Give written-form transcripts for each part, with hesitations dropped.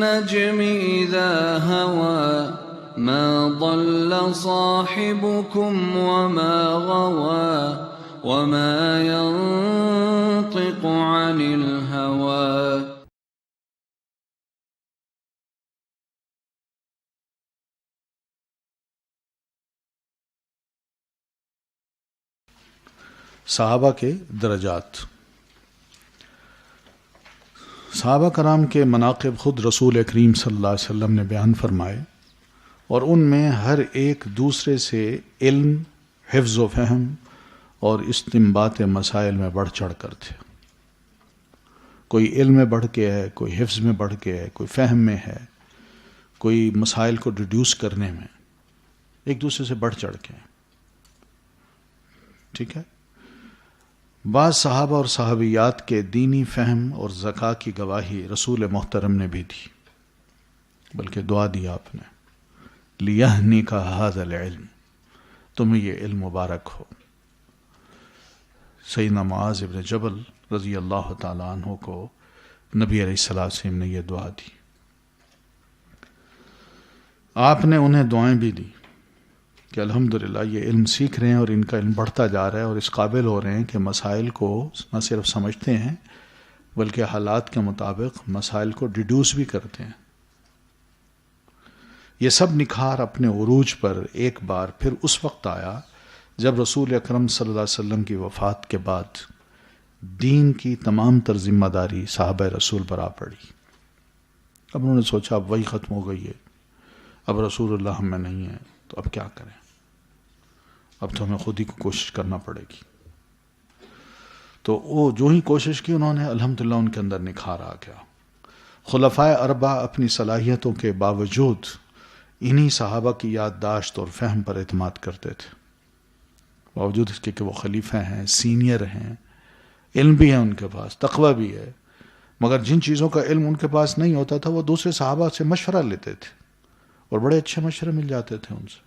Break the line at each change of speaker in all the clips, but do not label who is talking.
والنجم إذا هوى ما ضل صاحبكم وما غوى وما ينطق عن الهوى.
صحابہ کے درجات. صحابہ کرام کے مناقب خود رسول کریم صلی اللہ علیہ وسلم نے بیان فرمائے، اور ان میں ہر ایک دوسرے سے علم، حفظ و فہم اور استنباط مسائل میں بڑھ چڑھ کر تھے. کوئی علم میں بڑھ کے ہے، کوئی حفظ میں بڑھ کے ہے، کوئی فہم میں ہے، کوئی مسائل کو ریڈیوس کرنے میں، ایک دوسرے سے بڑھ چڑھ کے. ٹھیک ہے. بعض صحابہ اور صحابیات کے دینی فہم اور ذکا کی گواہی رسول محترم نے بھی دی، بلکہ دعا دی آپ نے، لِيَهْنِكَ هَذَا الْعِلْمِ، تمہیں یہ علم مبارک ہو. سیدنا معاذ ابن جبل رضی اللہ تعالیٰ عنہ کو نبی علیہ السلام نے یہ دعا دی. آپ نے انہیں دعائیں بھی دی کہ الحمدللہ یہ علم سیکھ رہے ہیں اور ان کا علم بڑھتا جا رہا ہے، اور اس قابل ہو رہے ہیں کہ مسائل کو نہ صرف سمجھتے ہیں بلکہ حالات کے مطابق مسائل کو ڈیڈیوس بھی کرتے ہیں. یہ سب نکھار اپنے عروج پر ایک بار پھر اس وقت آیا جب رسول اکرم صلی اللہ علیہ وسلم کی وفات کے بعد دین کی تمام تر ذمہ داری صحابہ رسول پر آ پڑی. اب انہوں نے سوچا اب وہی ختم ہو گئی ہے، اب رسول اللہ ہم میں نہیں ہے، تو اب کیا کریں؟ اب تو ہمیں خود ہی کو کوشش کرنا پڑے گی. تو وہ جو ہی کوشش کی انہوں نے، الحمدللہ ان کے اندر نکھار آ گیا. خلفائے اربعہ اپنی صلاحیتوں کے باوجود انہی صحابہ کی یادداشت اور فہم پر اعتماد کرتے تھے، باوجود اس کے کہ وہ خلیفہ ہیں، سینئر ہیں، علم بھی ہے ان کے پاس، تقوی بھی ہے، مگر جن چیزوں کا علم ان کے پاس نہیں ہوتا تھا وہ دوسرے صحابہ سے مشورہ لیتے تھے، اور بڑے اچھے مشورے مل جاتے تھے ان سے،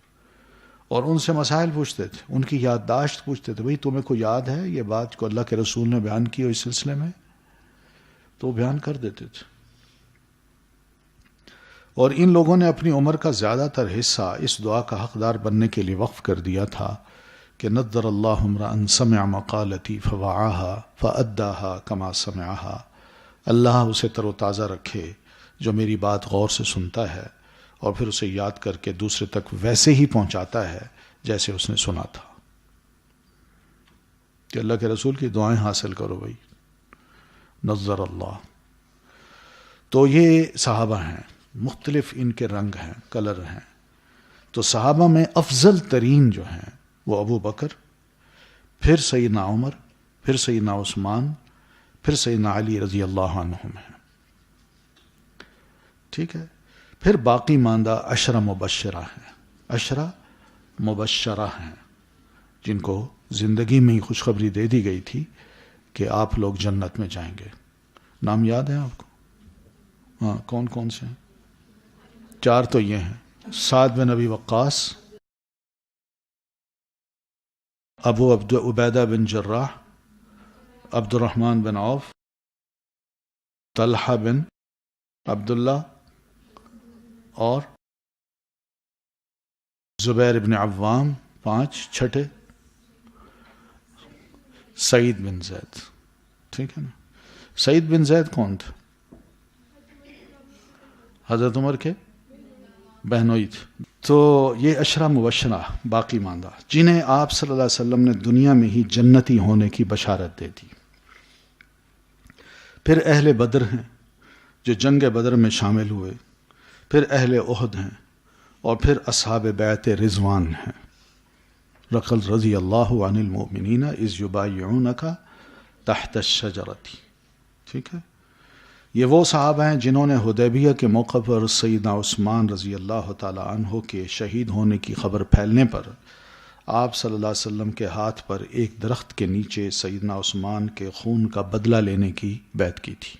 اور ان سے مسائل پوچھتے تھے، ان کی یادداشت پوچھتے تھے. بھئی تمہیں کو یاد ہے یہ بات کو اللہ کے رسول نے بیان کی ہو اس سلسلے میں؟ تو وہ بیان کر دیتے تھے. اور ان لوگوں نے اپنی عمر کا زیادہ تر حصہ اس دعا کا حقدار بننے کے لیے وقف کر دیا تھا کہ نضر اللہ امرأ سمع مقالتی فوعاها فأداها كما سمعها، اللہ اسے تر و تازہ رکھے جو میری بات غور سے سنتا ہے اور پھر اسے یاد کر کے دوسرے تک ویسے ہی پہنچاتا ہے جیسے اس نے سنا تھا. کہ اللہ کے رسول کی دعائیں حاصل کرو بھائی. نظر اللہ. تو یہ صحابہ ہیں، مختلف ان کے رنگ ہیں، کلر ہیں. تو صحابہ میں افضل ترین جو ہیں وہ ابو بکر، پھر سیدنا عمر، پھر سیدنا عثمان، پھر سیدنا علی رضی اللہ عنہم ہیں. ٹھیک ہے. پھر باقی ماندہ عشرہ مبشرہ ہیں، عشرہ مبشرہ ہیں جن کو زندگی میں ہی خوشخبری دے دی گئی تھی کہ آپ لوگ جنت میں جائیں گے. نام یاد ہیں آپ کو؟ ہاں، کون کون سے ہیں؟ 4 تو یہ ہیں: سعد بن ابی وقاص، ابو عبیدہ بن جراح، عبد الرحمن بن عوف، طلحہ بن عبداللہ، اور زبیر بن عوام. 5 چھٹے سعید بن زید. ٹھیک ہے نا. سعید بن زید کون تھے؟ حضرت عمر کے بہنوئی تھے. تو یہ عشرہ مبشرہ باقی ماندہ جنہیں آپ صلی اللہ علیہ وسلم نے دنیا میں ہی جنتی ہونے کی بشارت دے دی. پھر اہل بدر ہیں جو جنگ بدر میں شامل ہوئے، پھر اہل احد ہیں، اور پھر اصحاب بیعت رضوان ہیں. رقل رضی اللہ عن المؤمنین اذ یبایعونک تحت الشجرۃ. ٹھیک ہے. یہ وہ صحابہ ہیں جنہوں نے حدیبیہ کے موقع پر سیدنا عثمان رضی اللہ تعالی عنہ کے شہید ہونے کی خبر پھیلنے پر آپ صلی اللہ علیہ وسلم کے ہاتھ پر ایک درخت کے نیچے سیدنا عثمان کے خون کا بدلہ لینے کی بیعت کی تھی.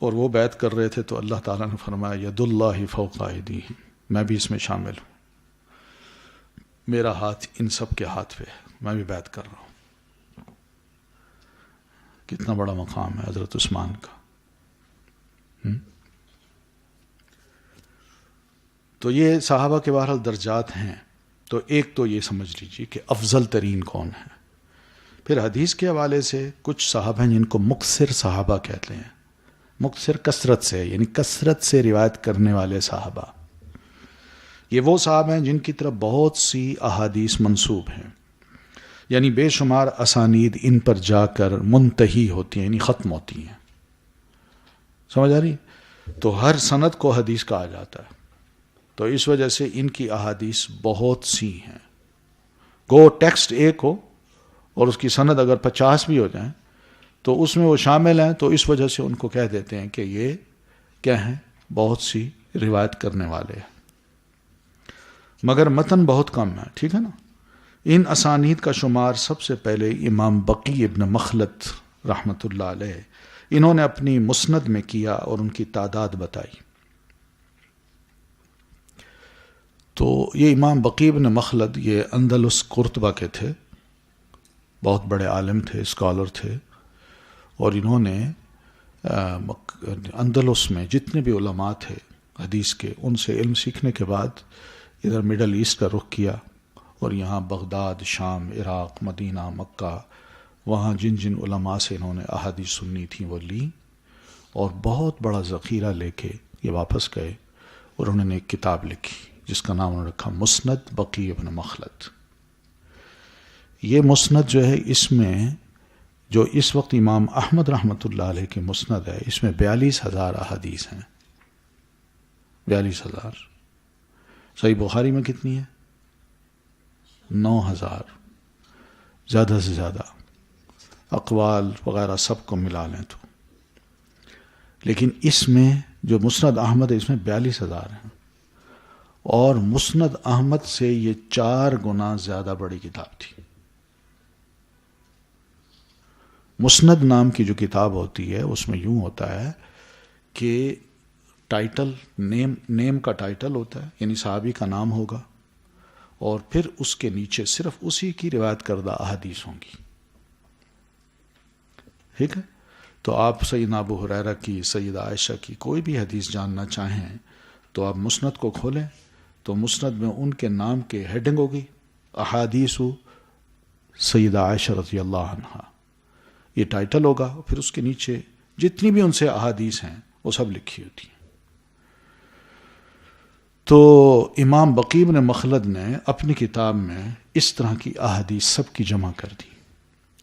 اور وہ بیعت کر رہے تھے تو اللہ تعالیٰ نے فرمایا ید اللہ فوق ایدیہم، میں بھی اس میں شامل ہوں، میرا ہاتھ ان سب کے ہاتھ پہ ہے، میں بھی بیعت کر رہا ہوں. کتنا بڑا مقام ہے حضرت عثمان کا. تو یہ صحابہ کے بہرحال درجات ہیں. تو ایک تو یہ سمجھ لیجیے کہ افضل ترین کون ہے. پھر حدیث کے حوالے سے کچھ صحابہ ہیں جن کو مکثر صحابہ کہتے ہیں. مکثر کثرت سے، یعنی کثرت سے روایت کرنے والے صحابہ. یہ وہ صحابہ ہیں جن کی طرف بہت سی احادیث منسوب ہیں، یعنی بے شمار اسانید ان پر جا کر منتہی ہوتی ہیں، یعنی ختم ہوتی ہیں. سمجھ آ رہی؟ تو ہر سند کو حدیث کہا جاتا ہے. تو اس وجہ سے ان کی احادیث بہت سی ہیں. گو ٹیکسٹ ایک ہو اور اس کی سند اگر 50 بھی ہو جائیں تو اس میں وہ شامل ہیں، تو اس وجہ سے ان کو کہہ دیتے ہیں کہ یہ کیا ہیں، بہت سی روایت کرنے والے ہیں. مگر متن بہت کم ہے. ٹھیک ہے نا. ان اسانید کا شمار سب سے پہلے امام بقی ابن مخلد رحمۃ اللہ علیہ انہوں نے اپنی مسند میں کیا اور ان کی تعداد بتائی. تو یہ امام بقی ابن مخلد یہ اندلس قرطبہ کے تھے، بہت بڑے عالم تھے، اسکالر تھے، اور انہوں نے اندلس میں جتنے بھی علماء تھے حدیث کے ان سے علم سیکھنے کے بعد ادھر مڈل ایسٹ کا رخ کیا، اور یہاں بغداد، شام، عراق، مدینہ، مکہ، وہاں جن جن علماء سے انہوں نے احادیث سننی تھیں وہ لیں، اور بہت بڑا ذخیرہ لے کے یہ واپس گئے اور انہوں نے ایک کتاب لکھی جس کا نام انہوں نے رکھا مسند بقی ابن مخلد. یہ مسند جو ہے، اس میں جو اس وقت امام احمد رحمۃ اللہ علیہ کی مسند ہے، اس میں 42,000 احادیث ہیں. 42,000. صحیح بخاری میں کتنی ہے؟ 9,000. زیادہ سے زیادہ اقوال وغیرہ سب کو ملا لیں تو. لیکن اس میں جو مسند احمد ہے اس میں 42,000 ہیں، اور مسند احمد سے یہ 4 گنا زیادہ بڑی کتاب تھی. مسند نام کی جو کتاب ہوتی ہے اس میں یوں ہوتا ہے کہ ٹائٹل، نیم کا ٹائٹل ہوتا ہے، یعنی صحابی کا نام ہوگا، اور پھر اس کے نیچے صرف اسی کی روایت کردہ احادیث ہوں گی. ٹھیک ہے. تو آپ سیدنا ابو ہریرہ کی، سیدہ عائشہ کی کوئی بھی حدیث جاننا چاہیں تو آپ مسند کو کھولیں، تو مسند میں ان کے نام کے ہیڈنگ ہوگی احادیث سیدہ عائشہ رضی اللہ عنہا، یہ ٹائٹل ہوگا، پھر اس کے نیچے جتنی بھی ان سے احادیث ہیں وہ سب لکھی ہوتی ہیں. تو امام بقی ابن مخلد نے اپنی کتاب میں اس طرح کی احادیث سب کی جمع کر دی.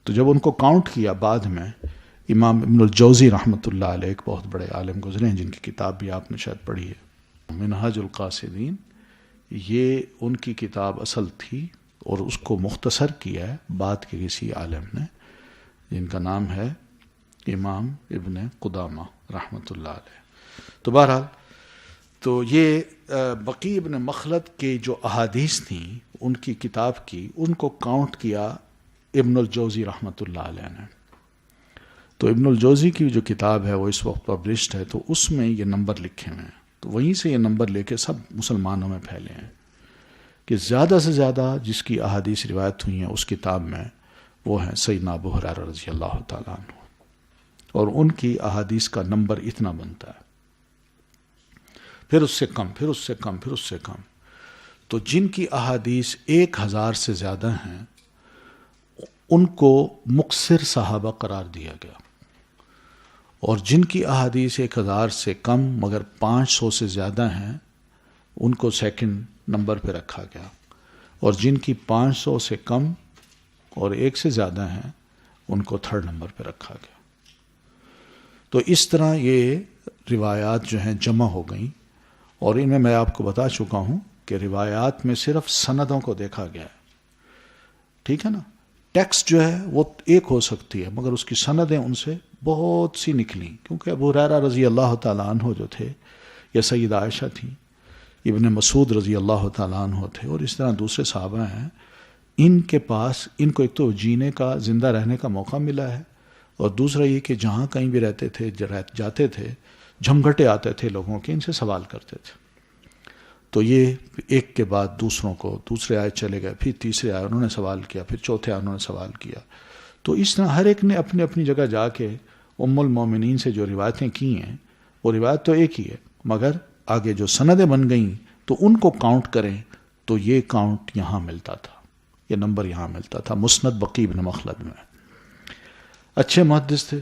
تو جب ان کو کاؤنٹ کیا بعد میں، امام ابن الجوزی رحمۃ اللہ علیہ ایک بہت بڑے عالم گزرے ہیں جن کی کتاب بھی آپ نے شاید پڑھی ہے، منہاج القاصدین، یہ ان کی کتاب اصل تھی اور اس کو مختصر کیا ہے بعد کے کسی عالم نے جن کا نام ہے امام ابن قدامہ رحمۃ اللہ علیہ. تو بہرحال تو یہ بقی ابن مخلد کے جو احادیث تھیں ان کی کتاب کی، ان کو کاؤنٹ کیا ابن الجوزی رحمۃ اللہ علیہ نے. تو ابن الجوزی کی جو کتاب ہے وہ اس وقت پبلشڈ ہے، تو اس میں یہ نمبر لکھے ہوئے ہیں. تو وہیں سے یہ نمبر لے کے سب مسلمانوں میں پھیلے ہیں کہ زیادہ سے زیادہ جس کی احادیث روایت ہوئی ہیں اس کتاب میں وہ ہیں سیدنا ابو ہریرہ رضی اللہ تعالیٰ عنہ، اور ان کی احادیث کا نمبر اتنا بنتا ہے، پھر اس سے کم، پھر اس سے کم، پھر اس سے کم. تو جن کی احادیث 1,000 سے زیادہ ہیں ان کو مکثر صحابہ قرار دیا گیا، اور جن کی احادیث 1,000 سے کم مگر 500 سے زیادہ ہیں ان کو سیکنڈ نمبر پہ رکھا گیا، اور جن کی 500 سے کم اور 1 سے زیادہ ہیں ان کو تھرڈ نمبر پہ رکھا گیا. تو اس طرح یہ روایات جو ہیں جمع ہو گئیں، اور ان میں آپ کو بتا چکا ہوں کہ روایات میں صرف سندوں کو دیکھا گیا ہے. ٹھیک ہے نا. ٹیکسٹ جو ہے وہ ایک ہو سکتی ہے مگر اس کی سندیں ان سے بہت سی نکلیں، کیونکہ ابو ہریرہ رضی اللہ تعالیٰ عنہ جو تھے یا سیدہ عائشہ تھیں، ابن مسعود رضی اللہ تعالیٰ عنہ تھے، اور اس طرح دوسرے صحابہ ہیں، ان کے پاس ان کو ایک تو جینے کا، زندہ رہنے کا موقع ملا ہے، اور دوسرا یہ کہ جہاں کہیں بھی رہتے تھے، جاتے تھے، جھمگھٹے آتے تھے لوگوں کے، ان سے سوال کرتے تھے. تو یہ ایک کے بعد دوسروں کو، دوسرے آئے چلے گئے، پھر تیسرے آئے انہوں نے سوال کیا، پھر چوتھے آئے انہوں نے سوال کیا. تو اس طرح ہر ایک نے اپنی اپنی جگہ جا کے ام المومنین سے جو روایتیں کی ہیں وہ روایت تو ایک ہی ہے، مگر آگے جو سندیں بن گئیں تو ان کو کاؤنٹ کریں تو یہ کاؤنٹ یہاں ملتا تھا، یہ نمبر یہاں ملتا تھا مسند بقی بن مخلد میں۔ اچھے محدث تھے،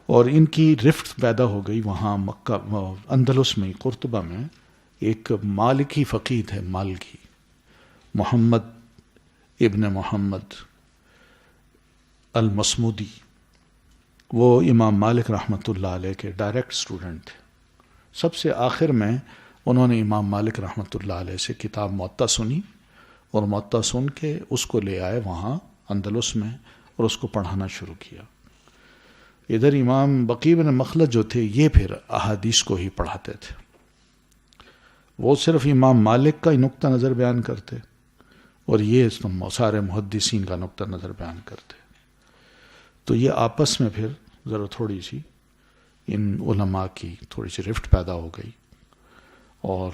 اور ان کی رفت پیدا ہو گئی وہاں مکہ اندلس میں، قرطبہ میں ایک مالکی فقیہ ہے، مالکی محمد ابن محمد المصمودی، وہ امام مالک رحمۃ اللہ علیہ کے ڈائریکٹ اسٹوڈنٹ تھے۔ سب سے آخر میں انہوں نے امام مالک رحمۃ اللہ علیہ سے کتاب موطا سنی، اور موطا سن کے اس کو لے آئے وہاں اندلس میں اور اس کو پڑھانا شروع کیا۔ ادھر امام بقی بن مخلد جو تھے یہ پھر احادیث کو ہی پڑھاتے تھے، وہ صرف امام مالک کا ہی نقطہ نظر بیان کرتے اور یہ سارے محدثین کا نقطہ نظر بیان کرتے۔ تو یہ آپس میں پھر ذرا تھوڑی سی ان علماء کی تھوڑی سی رفت پیدا ہو گئی، اور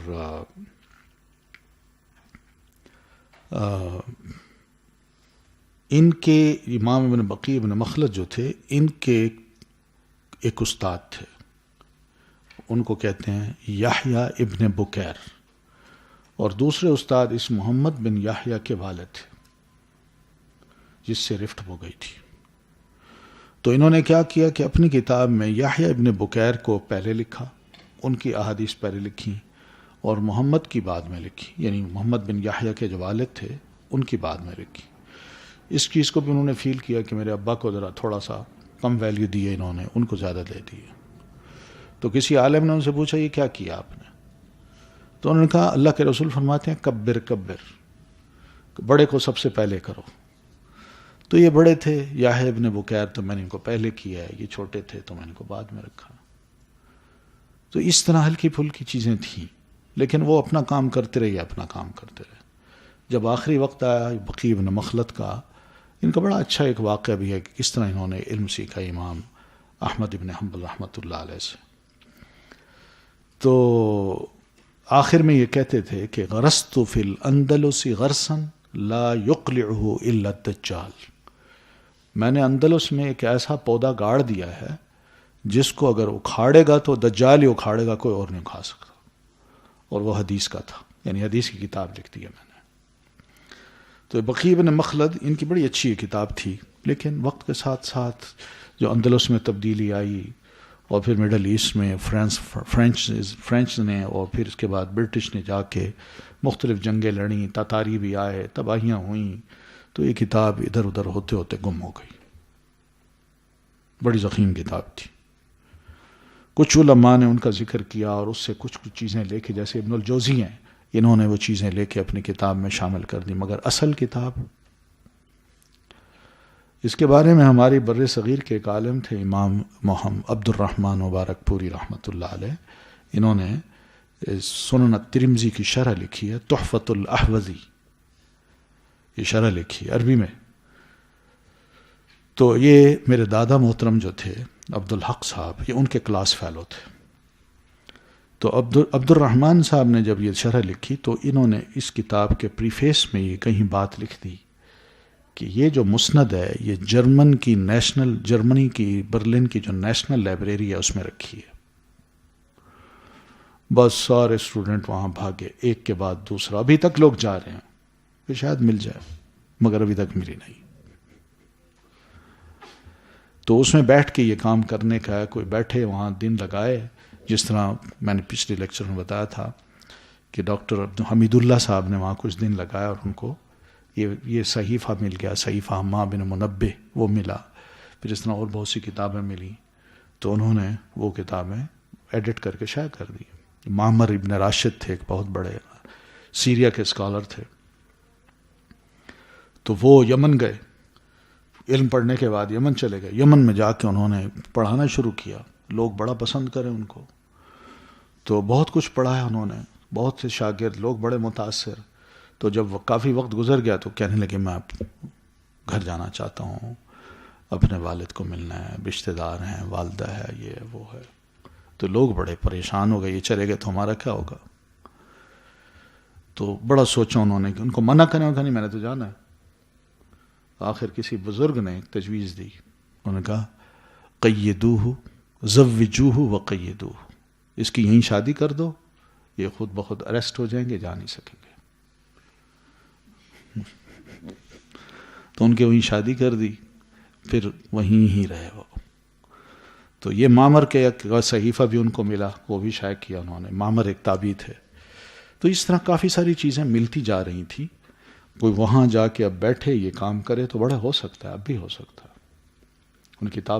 ان کے امام ابن بقی ابن مخلد جو تھے، ان کے ایک استاد تھے، ان کو کہتے ہیں یحییٰ ابن بکیر، اور دوسرے استاد اس محمد بن یحییٰ کے والد تھے جس سے رفت ہو گئی تھی۔ تو انہوں نے کیا کیا کہ اپنی کتاب میں یحییٰ ابن بکیر کو پہلے لکھا، ان کی احادیث پہلے لکھی، اور محمد کی بعد میں لکھی، یعنی محمد بن یحییٰ کے جو والد تھے ان کی بعد میں لکھی۔ اس چیز کو بھی انہوں نے فیل کیا کہ میرے ابا کو ذرا تھوڑا سا کم ویلیو دی ہے انہوں نے، ان کو زیادہ دے دی ہے۔ تو کسی عالم نے ان سے پوچھا یہ کیا کیا آپ نے؟ تو انہوں نے کہا اللہ کے رسول فرماتے ہیں کبر کبر، بڑے کو سب سے پہلے کرو۔ تو یہ بڑے تھے یحییٰ ابن بکیر، تو میں نے ان کو پہلے کیا ہے، یہ چھوٹے تھے تو میں نے ان کو بعد میں رکھا۔ تو اس طرح ہلکی پھلکی چیزیں تھیں، لیکن وہ اپنا کام کرتے رہے، اپنا کام کرتے رہے۔ جب آخری وقت آیا بقی بن مخلد کا، ان کا بڑا اچھا ایک واقعہ بھی ہے کہ کس طرح انہوں نے علم سیکھا امام احمد ابن حنبل رحمۃ اللہ علیہ سے۔ تو آخر میں یہ کہتے تھے کہ غرست فی الاندلس غرسا لا یقلعہ الا الدجال، میں نے اندلس میں ایک ایسا پودا گاڑ دیا ہے جس کو اگر اکھاڑے گا تو دجال ہی اکھاڑے گا، کوئی اور نہیں اکھاڑ سکتا، اور وہ حدیث کا تھا، یعنی حدیث کی کتاب لکھ دی ہے میں نے۔ تو بقی بن مخلد ان کی بڑی اچھی کتاب تھی، لیکن وقت کے ساتھ ساتھ جو اندلس میں تبدیلی آئی، اور پھر مڈل ایسٹ میں فرینچ نے، اور پھر اس کے بعد برٹش نے جا کے مختلف جنگیں لڑیں، تاتاری بھی آئے، تباہیاں ہوئیں، تو یہ کتاب ادھر ادھر ہوتے ہوتے گم ہو گئی۔ بڑی ضخیم کتاب تھی۔ کچھ علماء نے ان کا ذکر کیا اور اس سے کچھ چیزیں لے کے، جیسے ابن الجوزی ہیں، انہوں نے وہ چیزیں لے کے اپنی کتاب میں شامل کر دی، مگر اصل کتاب، اس کے بارے میں ہماری بر صغیر کے ایک عالم تھے امام محمد عبد الرحمن مبارک پوری رحمۃ اللہ علیہ، انہوں نے سنن الترمذی کی شرح لکھی ہے، تحفۃ الاحوذی، یہ شرح لکھی عربی میں۔ تو یہ میرے دادا محترم جو تھے عبد الحق صاحب، یہ ان کے کلاس فیلو تھے۔ تو عبد الرحمن صاحب نے جب یہ شرح لکھی تو انہوں نے اس کتاب کے پریفیس میں یہ کہیں بات لکھ دی کہ یہ جو مسند ہے یہ جرمنی کی برلن کی جو نیشنل لائبریری ہے اس میں رکھی ہے۔ بس سارے اسٹوڈنٹ وہاں بھاگے، ایک کے بعد دوسرا، ابھی تک لوگ جا رہے ہیں کہ شاید مل جائے، مگر ابھی تک ملی نہیں۔ تو اس میں بیٹھ کے یہ کام کرنے کا ہے، کوئی بیٹھے وہاں دن لگائے، جس طرح میں نے پچھلے لیکچر میں بتایا تھا کہ ڈاکٹر حمید اللہ صاحب نے وہاں کچھ دن لگایا اور ان کو یہ صحیفہ مل گیا، صحیفہ حمام بن منبہ وہ ملا، پھر اس طرح اور بہت سی کتابیں ملی، تو انہوں نے وہ کتابیں ایڈٹ کر کے شائع کر دی۔ معمر ابن راشد تھے، ایک بہت بڑے سیریا کے اسکالر تھے، تو وہ یمن گئے، علم پڑھنے کے بعد یمن چلے گئے، یمن میں جا کے انہوں نے پڑھانا شروع کیا، لوگ بڑا پسند کریں ان کو، تو بہت کچھ پڑھایا انہوں نے، بہت سے شاگرد، لوگ بڑے متاثر۔ تو جب کافی وقت گزر گیا تو کہنے لگے میں گھر جانا چاہتا ہوں، اپنے والد کو ملنا ہے، رشتہ دار ہیں، والدہ ہے، یہ وہ ہے۔ تو لوگ بڑے پریشان ہو گئے، یہ چلے گئے تو ہمارا کیا ہوگا؟ تو بڑا سوچا انہوں نے کہ ان کو منع کریں، نہیں میں نے تو جانا ہے۔ آخر کسی بزرگ نے تجویز دی، انہوں نے کہا قیدوہ زوجوہ وقیدوہ، اس کی یہیں شادی کر دو، یہ خود بخود اریسٹ ہو جائیں گے، جا نہیں سکیں گے. تو ان کے وہیں شادی کر دی، پھر وہیں ہی رہے وہ. تو یہ معمر کے ایک صحیفہ بھی ان کو ملا، وہ بھی شائع کیا انہوں نے. معمر ایک تابعی تھے. تو اس طرح کافی ساری چیزیں ملتی جا رہی تھیں. کوئی وہاں جا کے اب بیٹھے یہ کام کرے تو بڑا ہو سکتا ہے، اب بھی ہو سکتا ہے.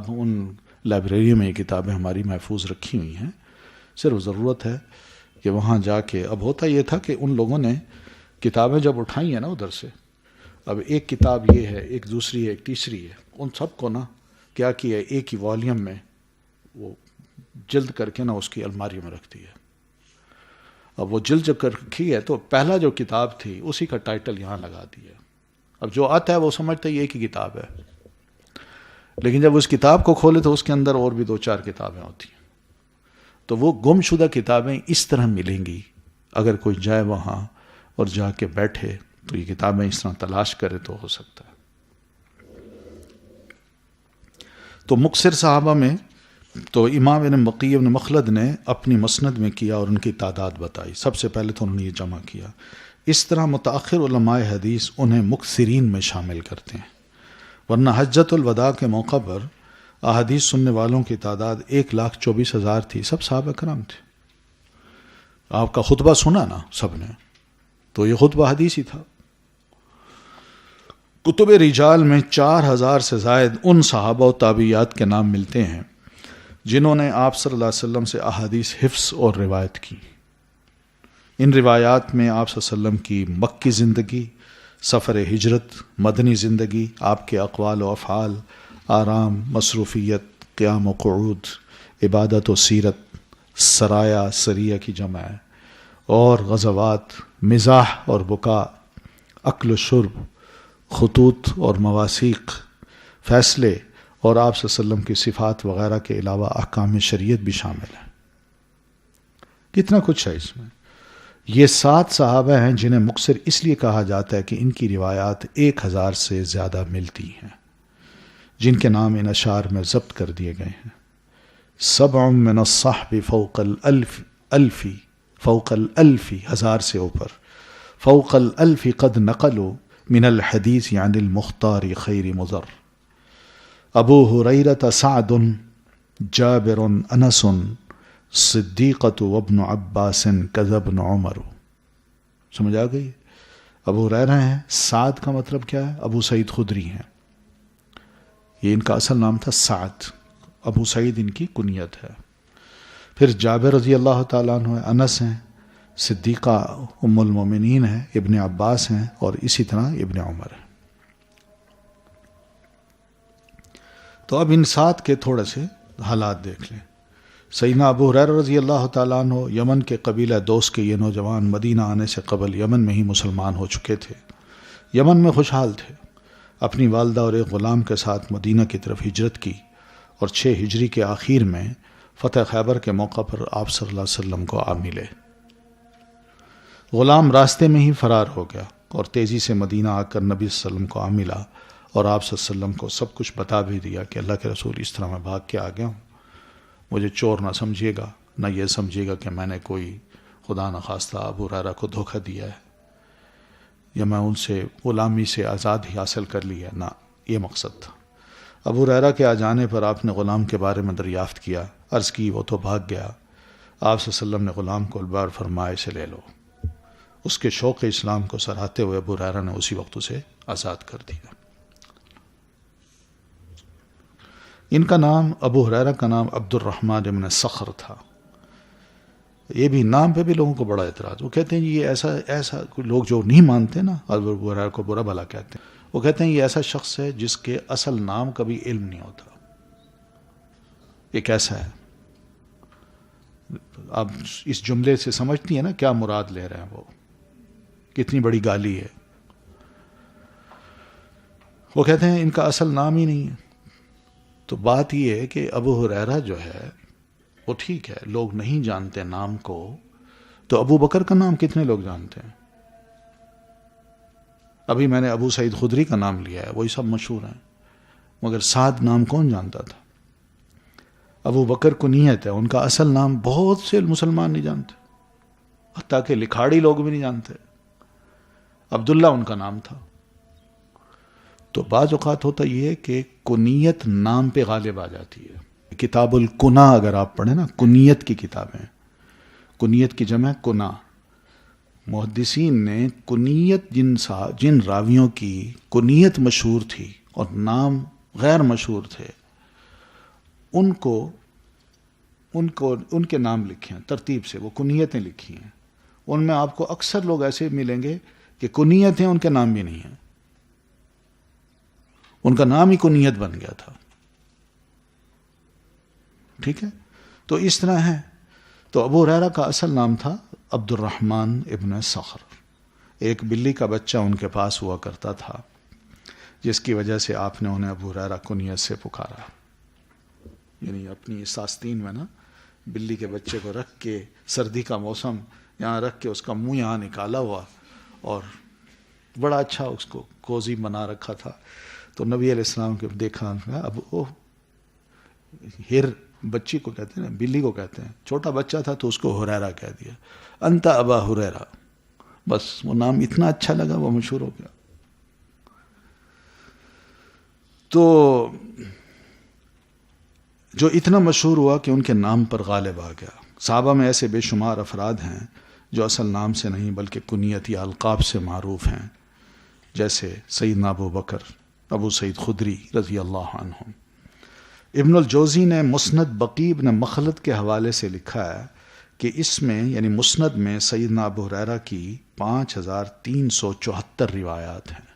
ان لائبریری میں یہ کتابیں ہماری محفوظ رکھی ہوئی ہیں. صرف ضرورت ہے کہ وہاں جا کے، اب ہوتا یہ تھا کہ ان لوگوں نے کتابیں جب اٹھائی ہیں نا ادھر سے، اب ایک کتاب یہ ہے، ایک دوسری ہے، ایک تیسری ہے، ان سب کو نا کیا کیا ہے، ایک ہی والیوم میں وہ جلد کر کے نا اس کی الماری میں رکھ دی ہے. اب وہ جلد جب کر رکھی ہے تو پہلا جو کتاب تھی اسی کا ٹائٹل یہاں لگا دیا. اب جو آتا ہے وہ سمجھتا ہے یہ ایک ہی کتاب ہے، لیکن جب اس کتاب کو کھولے تو اس کے اندر اور بھی 2-4 کتابیں ہوتی ہیں. تو وہ گم شدہ کتابیں اس طرح ملیں گی. اگر کوئی جائے وہاں اور جا کے بیٹھے تو یہ کتابیں اس طرح تلاش کرے تو ہو سکتا ہے. تو مکثر صحابہ میں تو امام ابن بقی ابن مخلد نے اپنی مسند میں کیا اور ان کی تعداد بتائی. سب سے پہلے تو انہوں نے یہ جمع کیا. اس طرح متأخر علماء حدیث انہیں مکثرین میں شامل کرتے ہیں، ورنہ حجۃ الوداع کے موقع پر احادیث سننے والوں کی تعداد 1,24,000 تھی. سب صحابہ کرام تھے. آپ کا خطبہ سنا نا سب نے، تو یہ خطبہ حدیث ہی تھا. کتب رجال میں 4,000 سے زائد ان صحابہ و تابعیات کے نام ملتے ہیں جنہوں نے آپ صلی اللہ علیہ وسلم سے احادیث حفظ اور روایت کی. ان روایات میں آپ صلی اللہ علیہ وسلم کی مکی زندگی، سفر ہجرت، مدنی زندگی، آپ کے اقوال و افعال، آرام، مصروفیت، قیام و قعود، عبادت و سیرت، سرایا سریہ کی جمع ہے، اور غزوات، مزاح اور بکا، اکل و شرب، خطوط اور مواثیق، فیصلے، اور آپ صلی اللہ علیہ وسلم کی صفات وغیرہ کے علاوہ احکام شریعت بھی شامل ہیں. کتنا کچھ ہے اس میں. یہ 7 صحابہ ہیں جنہیں مکثر اس لیے کہا جاتا ہے کہ ان کی روایات 1,000 سے زیادہ ملتی ہیں، جن کے نام ان اشعار میں ضبط کر دیے گئے ہیں. 7 من الصحب فوق الالف، فوق الالف، 1000 سے اوپر، فوق الالف قد نقلوا من الحدیث عن المختار خیر مضر. ابو ہریرہ سعد، جابر انس، صدیقۃ وابن عباس کذا ابن عمر. سمجھ آ گئی؟ ابو ہریرہ ہیں. سعد کا مطلب کیا ہے؟ ابو سعید خدری ہیں. یہ ان کا اصل نام تھا سعد. ابو سعید ان کی کنیت ہے. پھر جابر رضی اللہ تعالیٰ عنہ ہیں، انس ہیں، صدیقہ ام المومنین ہیں، ابن عباس ہیں، اور اسی طرح ابن عمر ہیں. تو اب ان 7 کے تھوڑے سے حالات دیکھ لیں. سیدنا ابو ہریرہ رضی اللہ تعالیٰ عنہ یمن کے قبیلہ دوس کے یہ نوجوان مدینہ آنے سے قبل یمن میں ہی مسلمان ہو چکے تھے. یمن میں خوشحال تھے. اپنی والدہ اور ایک غلام کے ساتھ مدینہ کی طرف ہجرت کی، اور 6 ہجری کے آخر میں فتح خیبر کے موقع پر آپ صلی اللہ علیہ وسلم کو آ ملے. غلام راستے میں ہی فرار ہو گیا اور تیزی سے مدینہ آ کر نبی صلی اللہ علیہ وسلم کو آ ملا، اور آپ صلی اللہ علیہ وسلم کو سب کچھ بتا بھی دیا کہ اللہ کے رسول اس طرح میں بھاگ کے آ گیا ہوں، مجھے چور نہ سمجھیے گا، نہ یہ سمجھیے گا کہ میں نے کوئی خدا نخواستہ ابو ہریرہ کو دھوکہ دیا ہے، یا میں ان سے غلامی سے آزاد ہی حاصل کر لی ہے. نہ، یہ مقصد تھا. ابو ہریرہ کے آ جانے پر آپ نے غلام کے بارے میں دریافت کیا، عرض کی، وہ تو بھاگ گیا. آپ صلی اللہ علیہ وسلم نے غلام کو البار فرمایا اسے لے لو. اس کے شوق اسلام کو سراہتے ہوئے ابو ہریرہ نے اسی وقت اسے آزاد کر دیا. ان کا نام، ابو ہریرہ کا نام عبد الرحمن ابن صخر تھا. یہ بھی نام پہ بھی لوگوں کو بڑا اعتراض. وہ کہتے ہیں یہ ایسا لوگ جو نہیں مانتے نا ابو ہریرہ کو برا بھلا کہتے ہیں، وہ کہتے ہیں یہ ایسا شخص ہے جس کے اصل نام کا بھی علم نہیں ہوتا. یہ کیسا ہے؟ آپ اس جملے سے سمجھتی ہیں نا کیا مراد لے رہے ہیں وہ، کتنی بڑی گالی ہے. وہ کہتے ہیں ان کا اصل نام ہی نہیں ہے. تو بات یہ ہے کہ ابو ہریرہ جو ہے وہ ٹھیک ہے، لوگ نہیں جانتے نام کو، تو ابو بکر کا نام کتنے لوگ جانتے ہیں؟ ابھی میں نے ابو سعید خدری کا نام لیا ہے، وہی سب مشہور ہیں، مگر سعد نام کون جانتا تھا؟ ابو بکر کنیت ہے، ان کا اصل نام بہت سے مسلمان نہیں جانتے، حتیٰ کہ لکھاڑی لوگ بھی نہیں جانتے. عبداللہ ان کا نام تھا. تو بعض اوقات ہوتا یہ ہے کہ کنیت نام پہ غالب آ جاتی ہے. کتاب الکنا اگر آپ پڑھیں نا، کنیت کی کتابیں، کنیت کی جمع کنا. محدثین نے کنیت جن راویوں کی کنیت مشہور تھی اور نام غیر مشہور تھے، ان کے نام لکھے ہیں ترتیب سے، وہ کنیتیں لکھی ہیں. ان میں آپ کو اکثر لوگ ایسے ملیں گے کہ کنیت ہیں، ان کے نام بھی نہیں ہیں، ان کا نام ہی کنیت بن گیا تھا. ٹھیک ہے، تو اس طرح ہے. تو ابو ہریرہ کا اصل نام تھا عبد الرحمن ابن صخر. ایک بلی کا بچہ ان کے پاس ہوا کرتا تھا، جس کی وجہ سے آپ نے انہیں ابو ہریرہ کنیت سے پکارا. یعنی اپنی اس آستین میں نا بلی کے بچے کو رکھ کے، سردی کا موسم، یہاں رکھ کے اس کا منہ یہاں نکالا ہوا، اور بڑا اچھا اس کو کوزی بنا رکھا تھا. تو نبی علیہ السلام کو دیکھا، اب ہر بچی کو کہتے ہیں نا، بلی کو کہتے ہیں، چھوٹا بچہ تھا تو اس کو ہریرہ کہہ دیا، انت ابا ہریرہ. بس وہ نام اتنا اچھا لگا، وہ مشہور ہو گیا. تو جو اتنا مشہور ہوا کہ ان کے نام پر غالب آ گیا. صحابہ میں ایسے بے شمار افراد ہیں جو اصل نام سے نہیں بلکہ کنیت یا القاب سے معروف ہیں، جیسے سیدنا ابو بکر، ابو سعید خدری رضی اللہ عنہ. ابن الجوزی نے مسند بقی بن مخلد کے حوالے سے لکھا ہے کہ اس میں یعنی مسند میں سیدنا ابو ہریرہ کی 5374 روایات ہیں.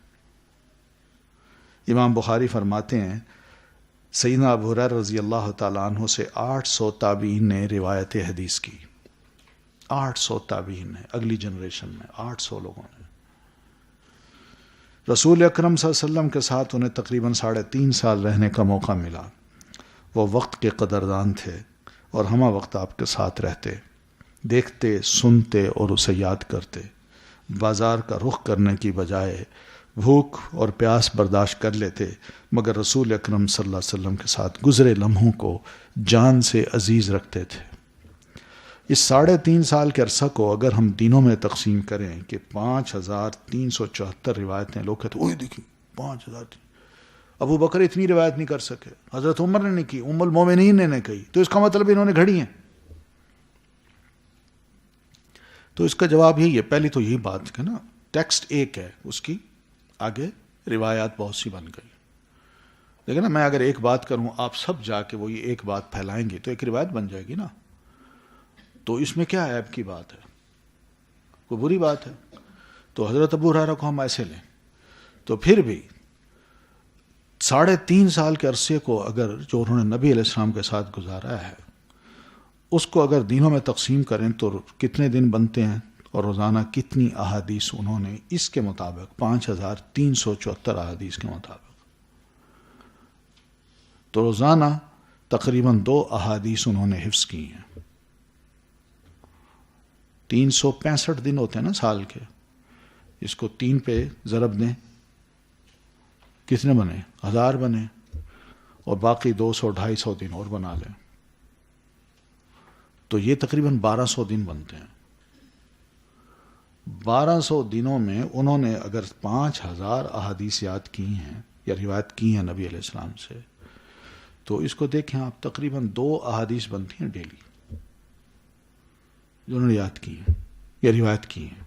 امام بخاری فرماتے ہیں سیدنا ابو ہریرہ رضی اللہ تعالیٰ عنہ سے 800 تابعین نے روایت حدیث کی. 800 تابعین نے، اگلی جنریشن میں 800 لوگوں نے. رسول اکرم صلی اللہ علیہ وسلم کے ساتھ انہیں تقریباً 3.5 سال رہنے کا موقع ملا. وہ وقت کے قدردان تھے اور ہمہ وقت آپ کے ساتھ رہتے، دیکھتے، سنتے اور اسے یاد کرتے. بازار کا رخ کرنے کی بجائے بھوک اور پیاس برداشت کر لیتے، مگر رسول اکرم صلی اللہ علیہ وسلم کے ساتھ گزرے لمحوں کو جان سے عزیز رکھتے تھے. اس 3.5 سال کے عرصہ کو اگر ہم دنوں میں تقسیم کریں کہ 5374 روایتیں، لوگ کہتے ہیں اوہ دیکھیں 5000. ابو بکر اتنی روایت نہیں کر سکے، حضرت عمر نے نہیں کی، ام المومنین نے نہیں کہی، تو اس کا مطلب انہوں نے گھڑی ہیں. تو اس کا جواب یہی ہے، پہلی تو یہی بات کہ نا ٹیکسٹ ایک ہے، اس کی آگے روایات بہت سی بن گئی. لیکن نا میں اگر ایک بات کروں، آپ سب جا کے وہ یہ ایک بات پھیلائیں گے تو ایک روایت بن جائے گی نا. تو اس میں کیا عیب کی بات ہے؟ کوئی بری بات ہے؟ تو حضرت ابو ہریرہ کو ہم ایسے لیں تو پھر بھی 3.5 سال کے عرصے کو اگر جو انہوں نے نبی علیہ السلام کے ساتھ گزارا ہے، اس کو اگر دنوں میں تقسیم کریں تو کتنے دن بنتے ہیں اور روزانہ کتنی احادیث انہوں نے اس کے مطابق 5374 احادیث کے مطابق، تو روزانہ تقریباً 2 احادیث انہوں نے حفظ کی ہیں. 365 دن ہوتے ہیں نا سال کے، اس کو 3 پہ ضرب دیں، کتنے بنے؟ 1000 بنے، اور باقی 200-250 دن اور بنا لیں تو یہ تقریباً 1200 دن بنتے ہیں. 1200 دنوں میں انہوں نے اگر 5000 احادیث یاد کی ہیں یا روایت کی ہیں نبی علیہ السلام سے، تو اس کو دیکھیں آپ، تقریباً 2 احادیث بنتی ہیں ڈیلی جو انہوں نے یاد کی ہیں یا روایت کی ہیں.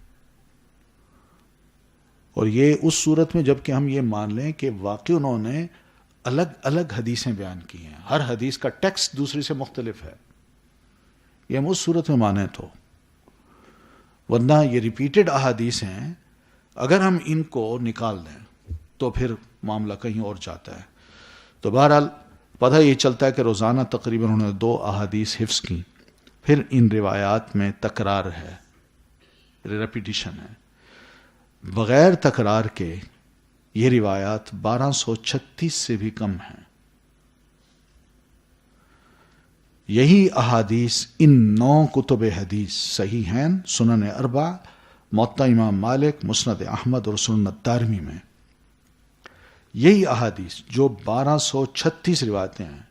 اور یہ اس صورت میں جب کہ ہم یہ مان لیں کہ واقعی انہوں نے الگ الگ حدیثیں بیان کی ہیں، ہر حدیث کا ٹیکسٹ دوسری سے مختلف ہے، یہ ہم اس صورت میں مانیں تو. ورنہ یہ ریپیٹڈ احادیث ہیں، اگر ہم ان کو نکال دیں تو پھر معاملہ کہیں اور جاتا ہے. تو بہرحال پتہ یہ چلتا ہے کہ روزانہ تقریباً انہوں نے 2 احادیث حفظ کی. پھر ان روایات میں تکرار ہے، ریپیٹیشن ہے. بغیر تکرار کے یہ روایات 1236 سے بھی کم ہیں. یہی احادیث ان 9 کتب حدیث صحیحین، سنن 4، موطا امام مالک، مسند احمد اور سنن دارمی میں، یہی احادیث جو 1236 روایتیں ہیں،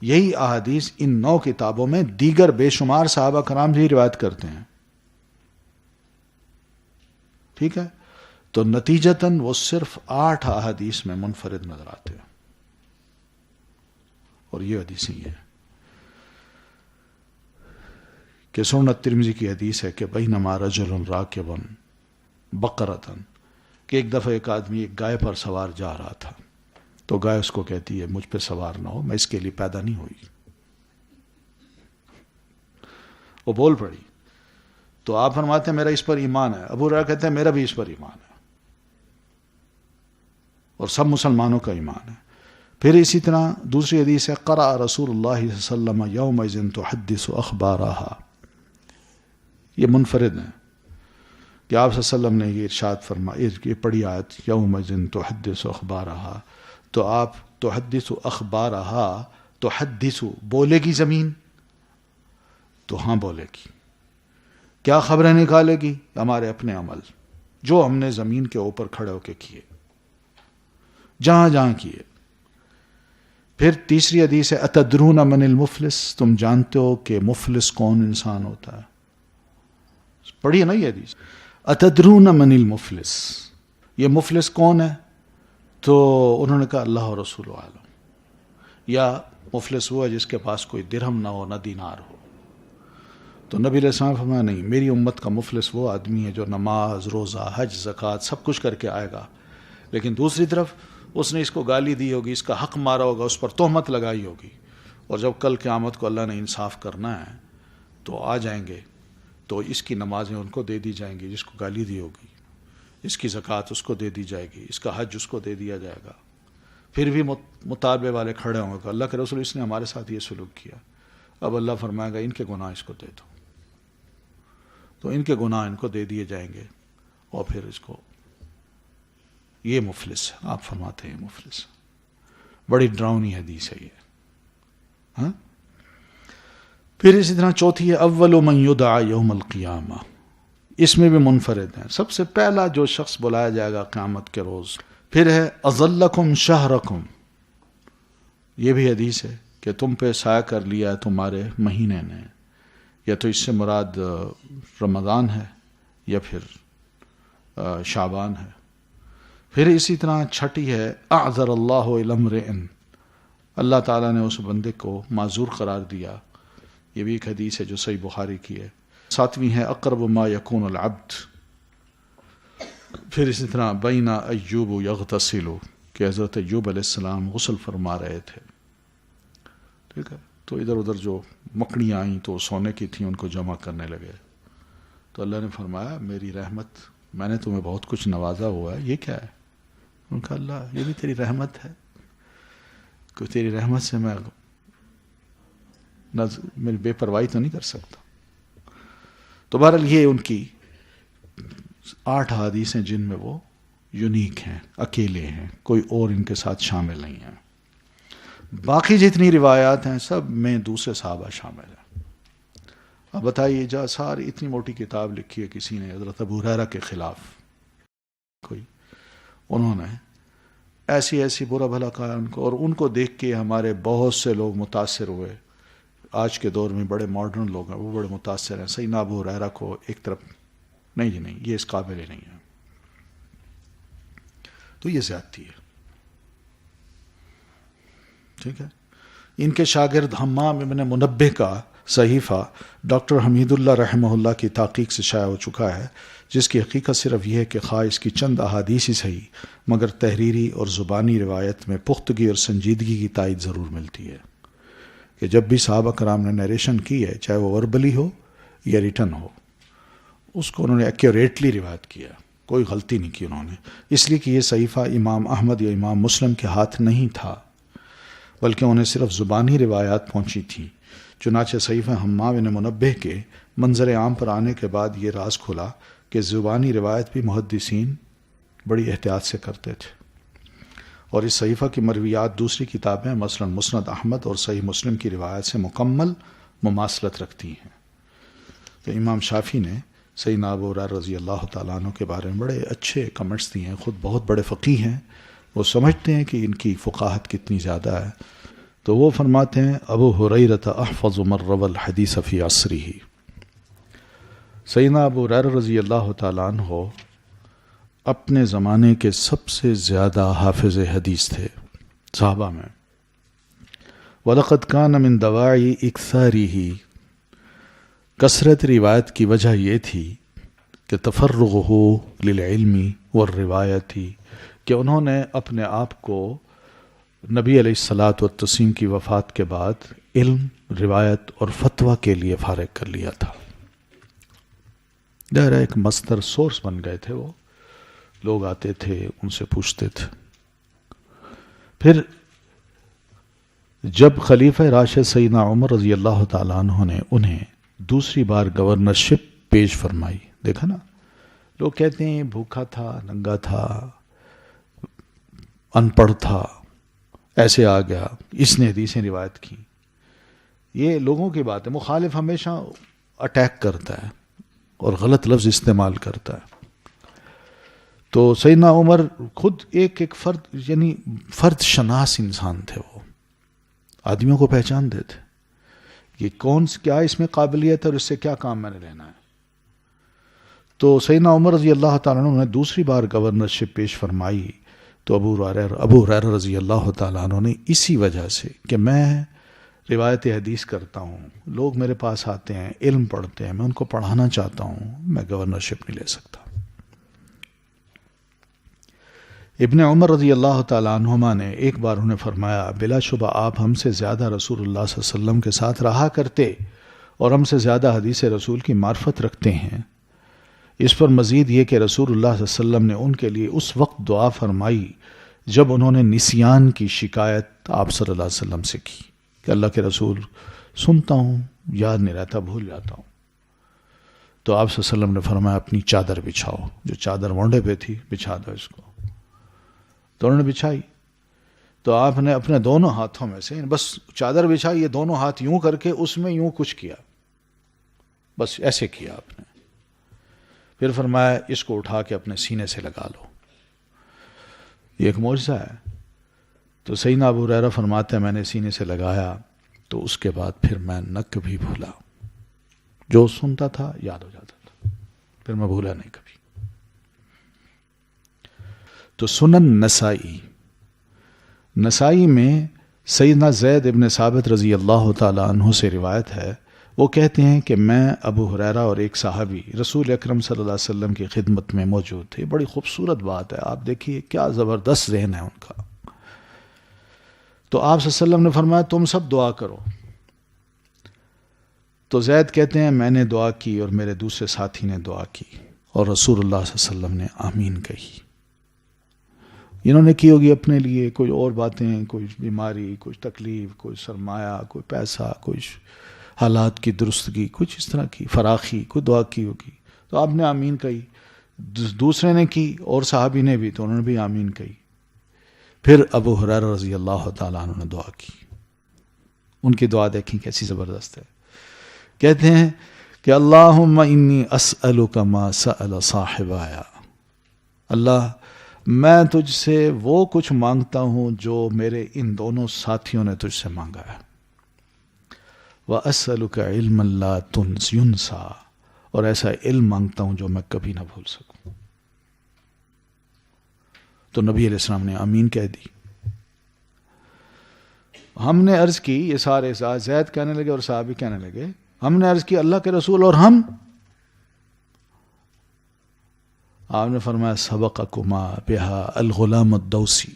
یہی احادیث ان 9 کتابوں میں دیگر بے شمار صحابہ کرام بھی روایت کرتے ہیں. ٹھیک ہے، تو نتیجتاً وہ صرف 8 احادیث میں منفرد نظر آتے ہیں. اور یہ حدیث ہی ہے کہ سنن ترمذی کی حدیث ہے کہ بینما رجل راکب بقرۃ، کہ ایک دفعہ ایک آدمی ایک گائے پر سوار جا رہا تھا، تو گائے اس کو کہتی ہے مجھ پہ سوار نہ ہو، میں اس کے لیے پیدا نہیں ہوئی. وہ بول پڑی تو آپ فرماتے ہیں میرا اس پر ایمان ہے. ابو ہریرہ کہتے ہیں میرا بھی اس پر ایمان ہے، اور سب مسلمانوں کا ایمان ہے. پھر اسی طرح دوسری حدیث ہے قرأ رسول اللہ صلی اللہ علیہ وسلم یومئذ تحدث اخبارها، یہ منفرد ہے کہ آپ صلی اللہ علیہ وسلم نے یہ ارشاد فرمایا، یہ پڑھی آیت یومئذ تحدث اخبارها، تو آپ تحدث اخبارها، تحدث بولے گی زمین، تو ہاں بولے گی. کیا خبریں نکالے گی؟ ہمارے اپنے عمل جو ہم نے زمین کے اوپر کھڑے ہو کے کیے، جہاں جہاں کیے. پھر تیسری حدیث ہے اتدرون من المفلس، تم جانتے ہو کہ مفلس کون انسان ہوتا ہے؟ پڑھیے نا یہ حدیث، اتدرون من المفلس، یہ مفلس کون ہے؟ تو انہوں نے کہا اللہ و رسول عالم، یا مفلس ہوا جس کے پاس کوئی درہم نہ ہو نہ دینار ہو. تو نبی علیہ السلام فرمایا نہیں، میری امت کا مفلس وہ آدمی ہے جو نماز، روزہ، حج، زکوٰۃ سب کچھ کر کے آئے گا، لیکن دوسری طرف اس نے اس کو گالی دی ہوگی، اس کا حق مارا ہوگا، اس پر تہمت لگائی ہوگی، اور جب کل قیامت کو اللہ نے انصاف کرنا ہے تو آ جائیں گے، تو اس کی نمازیں ان کو دے دی جائیں گی جس کو گالی دی ہوگی، اس کی زکوٰۃ اس کو دے دی جائے گی، اس کا حج اس کو دے دیا جائے گا. پھر بھی مطالبے والے کھڑے ہوں گے اللہ کے رسول اس نے ہمارے ساتھ یہ سلوک کیا. اب اللہ فرمائے گا ان کے گناہ اس کو دے دو، تو ان کے گناہ ان کو دے دیے جائیں گے، اور پھر اس کو، یہ مفلس ہے. آپ فرماتے ہیں مفلس. بڑی ڈراؤنی حدیث ہے یہ. ہاں. پھر اسی طرح چوتھی ہے اول من یدعا یوم القیامہ، اس میں بھی منفرد ہیں. سب سے پہلا جو شخص بلایا جائے گا قیامت کے روز. پھر ہے اظلکم شہرکم، یہ بھی حدیث ہے کہ تم پہ سایہ کر لیا ہے تمہارے مہینے نے، یا تو اس سے مراد رمضان ہے یا پھر شعبان ہے. پھر اسی طرح چھٹی ہے اعذر اللہ الی امرئ، اللہ تعالیٰ نے اس بندے کو معذور قرار دیا، یہ بھی ایک حدیث ہے جو صحیح بخاری کی ہے. ساتویں ہے اقرب ما یکون العبد. پھر اسی طرح بین ایوب یغتسل، کہ حضرت ایوب علیہ السلام غسل فرما رہے تھے. ٹھیک ہے، تو ادھر ادھر جو مکڑیاں آئیں تو سونے کی تھیں ان کو جمع کرنے لگے، تو اللہ نے فرمایا میری رحمت، میں نے تمہیں بہت کچھ نوازا ہوا ہے، یہ کیا ہے؟ ان کا اللہ یہ بھی تیری رحمت ہے، کہ تیری رحمت سے میں میری بے پرواہی تو نہیں کر سکتا. تو بہرحال یہ ان کی 8 حدیث ہیں جن میں وہ یونیک ہیں، اکیلے ہیں، کوئی اور ان کے ساتھ شامل نہیں ہیں. باقی جتنی روایات ہیں سب میں دوسرے صحابہ شامل ہیں. اب بتائیے جا ساری اتنی موٹی کتاب لکھی ہے کسی نے حضرت ابو ہریرہ کے خلاف، کوئی انہوں نے ایسی ایسی برا بھلا کہا ان کو، اور ان کو دیکھ کے ہمارے بہت سے لوگ متاثر ہوئے. آج کے دور میں بڑے ماڈرن لوگ ہیں وہ بڑے متاثر ہیں. سیدنا ابو ہریرہ کو ایک طرف نہیں جی نہیں، یہ اس قابل ہی نہیں ہے. تو یہ زیادتی ہے. ٹھیک ہے. ان کے شاگرد حمام ابن منبہ کا صحیفہ ڈاکٹر حمید اللہ رحمہ اللہ کی تحقیق سے شائع ہو چکا ہے، جس کی حقیقت صرف یہ ہے کہ خواہ اس کی چند احادیث ہی صحیح، مگر تحریری اور زبانی روایت میں پختگی اور سنجیدگی کی تائید ضرور ملتی ہے. کہ جب بھی صحابہ کرام نے نیریشن کی ہے، چاہے وہ وربلی ہو یا ریٹن ہو، اس کو انہوں نے ایکوریٹلی روایت کیا، کوئی غلطی نہیں کی انہوں نے. اس لیے کہ یہ صحیفہ امام احمد یا امام مسلم کے ہاتھ نہیں تھا، بلکہ انہیں صرف زبانی روایات پہنچی تھیں. چنانچہ صحیفہ حمام بن منبہ کے منظر عام پر آنے کے بعد یہ راز کھلا کہ زبانی روایت بھی محدثین بڑی احتیاط سے کرتے تھے، اور اس صحیفہ کی مرویات دوسری کتابیں مثلا مسند احمد اور صحیح مسلم کی روایت سے مکمل مماثلت رکھتی ہیں. تو امام شافعی نے سیدنا ابو ہریرہ رضی اللہ تعالیٰ عنہ کے بارے میں بڑے اچھے کمنٹس دیے ہیں. خود بہت بڑے فقیہ ہیں، وہ سمجھتے ہیں کہ ان کی فقاہت کتنی زیادہ ہے. تو وہ فرماتے ہیں ابو ہریرہ احفظ من روى الحدیث فی عصرہ، سیدنا ابو ہریرہ رضی اللہ تعالیٰ عنہ اپنے زمانے کے سب سے زیادہ حافظ حدیث تھے صحابہ میں. وَلَقَدْ كَانَ مِن دَوَاعِي إِكْثَارِهِ، کثرت روایت کی وجہ یہ تھی کہ تفرغه للعلم والروایت، کہ انہوں نے اپنے آپ کو نبی علیہ الصلاۃ والتسلیم کی وفات کے بعد علم، روایت اور فتویٰ کے لیے فارغ کر لیا تھا. ظاہر ایک مصدر سورس بن گئے تھے، وہ لوگ آتے تھے ان سے پوچھتے تھے. پھر جب خلیفہ راشد سیدنا عمر رضی اللہ تعالیٰ عنہ نے انہیں دوسری بار گورنرشپ پیش فرمائی، دیکھا نا، لوگ کہتے ہیں بھوکا تھا، ننگا تھا، ان پڑھ تھا، ایسے آ گیا، اس نے حدیثیں روایت کی. یہ لوگوں کی بات ہے. مخالف ہمیشہ اٹیک کرتا ہے اور غلط لفظ استعمال کرتا ہے. تو سیدنا عمر خود ایک فرد، یعنی فرد شناس انسان تھے. وہ آدمیوں کو پہچانتے تھے کہ کیا اس میں قابلیت ہے اور اس سے کیا کام میں نے لینا ہے. تو سیدنا عمر رضی اللہ تعالیٰ عنہ نے دوسری بار گورنرشپ پیش فرمائی. تو ابو ہریرہ رضی اللہ تعالیٰ عنہ نے اسی وجہ سے کہ میں روایت حدیث کرتا ہوں، لوگ میرے پاس آتے ہیں، علم پڑھتے ہیں، میں ان کو پڑھانا چاہتا ہوں، میں گورنرشپ نہیں لے سکتا. ابن عمر رضی اللہ تعالیٰ عنہما نے ایک بار انہیں فرمایا بلا شبہ آپ ہم سے زیادہ رسول اللہ صلی اللہ علیہ وسلم کے ساتھ رہا کرتے اور ہم سے زیادہ حدیث رسول کی معرفت رکھتے ہیں. اس پر مزید یہ کہ رسول اللہ صلی اللہ علیہ وسلم نے ان کے لیے اس وقت دعا فرمائی جب انہوں نے نسیان کی شکایت آپ صلی اللہ علیہ وسلم سے کی کہ اللہ کے رسول سنتا ہوں، یاد نہیں رہتا، بھول جاتا ہوں. تو آپ صلی اللہ علیہ وسلم نے فرمایا اپنی چادر بچھاؤ، جو چادر مونڈے پہ تھی بچھا دو اس کو. تو انہوں نے بچھائی. تو آپ نے اپنے دونوں ہاتھوں میں سے بس چادر بچھائی، یہ دونوں ہاتھ یوں کر کے اس میں یوں کچھ کیا، بس ایسے کیا آپ نے. پھر فرمایا اس کو اٹھا کے اپنے سینے سے لگا لو. یہ ایک معجزہ ہے. تو سیدنا ابو ہریرہ فرماتے ہیں میں نے سینے سے لگایا تو اس کے بعد پھر میں نہ کبھی بھولا، جو سنتا تھا یاد ہو جاتا تھا، پھر میں بھولا نہیں کبھی. تو سنن نسائی میں سیدنا زید ابن ثابت رضی اللہ تعالیٰ عنہ سے روایت ہے. وہ کہتے ہیں کہ میں ابو ہریرہ اور ایک صحابی رسول اکرم صلی اللہ علیہ وسلم کی خدمت میں موجود تھے. بڑی خوبصورت بات ہے، آپ دیکھیے کیا زبردست ذہن ہے ان کا. تو آپ صلی اللہ علیہ وسلم نے فرمایا تم سب دعا کرو. تو زید کہتے ہیں میں نے دعا کی اور میرے دوسرے ساتھی نے دعا کی اور رسول اللہ صلی اللہ علیہ وسلم نے آمین کہی. انہوں نے کی ہوگی اپنے لیے کوئی اور باتیں، کوئی بیماری، کوئی تکلیف، کوئی سرمایہ، کوئی پیسہ، کوئی حالات کی درستگی، کچھ اس طرح کی فراخی، کوئی دعا کی ہوگی. تو آپ نے آمین کہی، دوسرے نے کی اور صحابی نے بھی، تو انہوں نے بھی آمین کہی. پھر ابو ہریرہ رضی اللہ تعالیٰ عنہ نے دعا کی. ان کی دعا دیکھیں کیسی زبردست ہے. کہتے ہیں کہ اللہم انی اسألک ما سأل صاحبایا، اللہ میں تجھ سے وہ کچھ مانگتا ہوں جو میرے ان دونوں ساتھیوں نے تجھ سے مانگا ہے. وَأَسْأَلُكَ عِلْمًا لَا يُنْسَى، اور ایسا علم مانگتا ہوں جو میں کبھی نہ بھول سکوں. تو نبی علیہ السلام نے آمین کہہ دی. ہم نے عرض کی، یہ سارے زید کہنے لگے اور صحابی کہنے لگے، ہم نے عرض کی اللہ کے رسول اور ہم؟ آپ نے فرمایا سبقکما بہا الغلام الدوسی،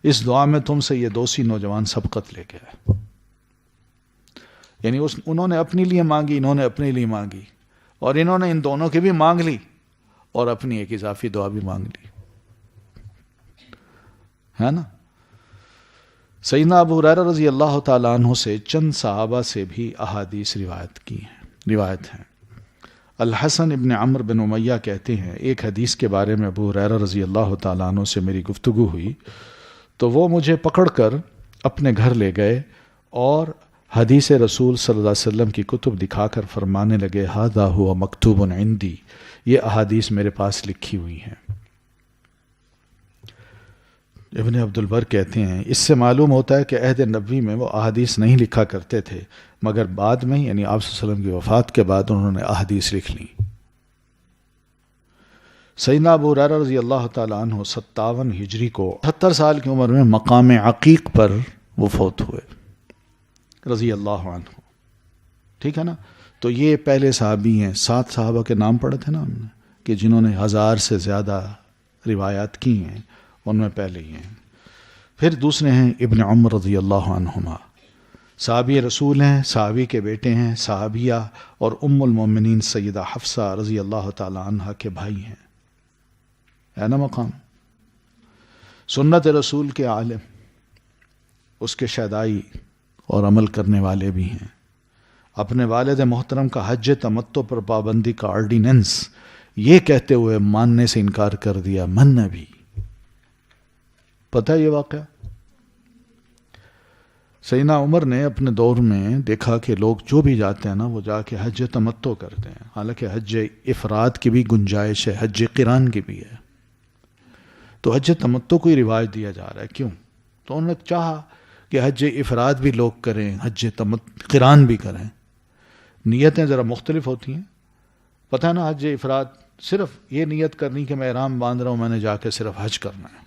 اس دعا میں تم سے یہ دوسی نوجوان سبقت لے گیا. یعنی انہوں نے اپنے لیے مانگی، انہوں نے اپنے لیے مانگی، اور انہوں نے ان دونوں کی بھی مانگ لی اور اپنی ایک اضافی دعا بھی مانگ لی، ہے نا. سیدنا ابو ہریرہ رضی اللہ تعالیٰ عنہ سے چند صحابہ سے بھی احادیث روایت ہیں. الحسن ابن عمرو بن امیہ کہتے ہیں ایک حدیث کے بارے میں ابو ہریرہ رضی اللہ تعالیٰ عنہ سے میری گفتگو ہوئی تو وہ مجھے پکڑ کر اپنے گھر لے گئے اور حدیث رسول صلی اللہ علیہ وسلم کی کتب دکھا کر فرمانے لگے ھذا ھو مکتوب عندی، یہ احادیث میرے پاس لکھی ہوئی ہیں. ابن عبد البر کہتے ہیں اس سے معلوم ہوتا ہے کہ عہد نبوی میں وہ احادیث نہیں لکھا کرتے تھے، مگر بعد میں یعنی آپ صلی اللہ علیہ وسلم کی وفات کے بعد انہوں نے احادیث لکھ لیں۔ سیدنا ابو ہریرہ رضی اللہ تعالیٰ عنہ 57 ہجری کو 78 سال کی عمر میں مقام عقیق پر وہ فوت ہوئے رضی اللہ عنہ، ٹھیک ہے نا۔ تو یہ پہلے صحابی ہیں، 7 صحابہ کے نام پڑھے تھے نا ہم نے کہ جنہوں نے 1000 سے زیادہ روایات کی ہیں، ان میں پہلے ہی ہیں۔ پھر دوسرے ہیں ابن عمر رضی اللہ عنہما، صحابی رسول ہیں، صحابی کے بیٹے ہیں، صحابیہ اور ام المومنین سیدہ حفصہ رضی اللہ تعالی عنہ کے بھائی ہیں، ہے نا مقام۔ سنت رسول کے عالم، اس کے شیدائی اور عمل کرنے والے بھی ہیں۔ اپنے والد محترم کا حج تمتع پر پابندی کا آرڈیننس یہ کہتے ہوئے ماننے سے انکار کر دیا، من نبی۔ پتہ ہے یہ واقعہ؟ سیدنا عمر نے اپنے دور میں دیکھا کہ لوگ جو بھی جاتے ہیں نا وہ جا کے حج تمتع کرتے ہیں، حالانکہ حج افراد کی بھی گنجائش ہے، حج قران کی بھی ہے، تو حج تمتع کو ہی رواج دیا جا رہا ہے، کیوں؟ تو انہوں نے چاہا کہ حج افراد بھی لوگ کریں، حج قران بھی کریں۔ نیتیں ذرا مختلف ہوتی ہیں، پتہ ہے نا، حج افراد صرف یہ نیت کرنی کہ میں احرام باندھ رہا ہوں، میں نے جا کے صرف حج کرنا ہے،